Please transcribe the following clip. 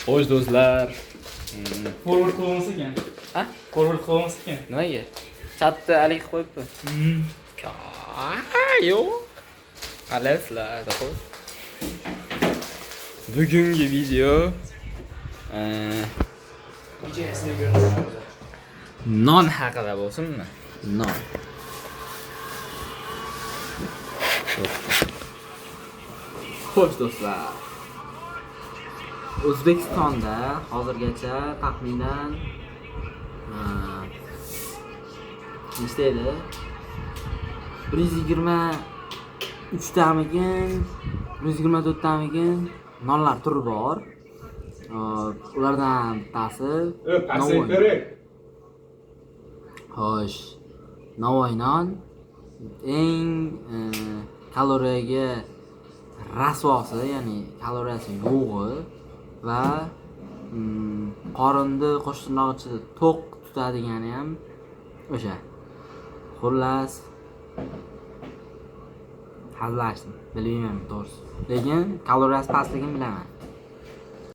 Xo'sh do'stlar. Forward qilamiz ekan. Ha? Forward qilamiz ekan. Nimaga? Chatda alik qo'yibdi. Yo'q. Alaslar, to'g'ri. Bugungi video non haqida bo'lsinmi? Non. Xo'sh do'stlar. O'zbekistonda hozirgacha taxminan nechta edi? 123 tamikin, 124 tamikin nonlar turi bor. Ulardan bittasi Navoiy. Xo'sh, Navoiy non eng kaloriyaga rasvosi, ya'ni kaloriyasi yo'g'i va qorinni qo'shtirnoq ichida to'q tutadigani ham o'sha. Xullas hazillashdim, bilmayman to'g'risi. Lekin kaloriyasi pastligini bilaman.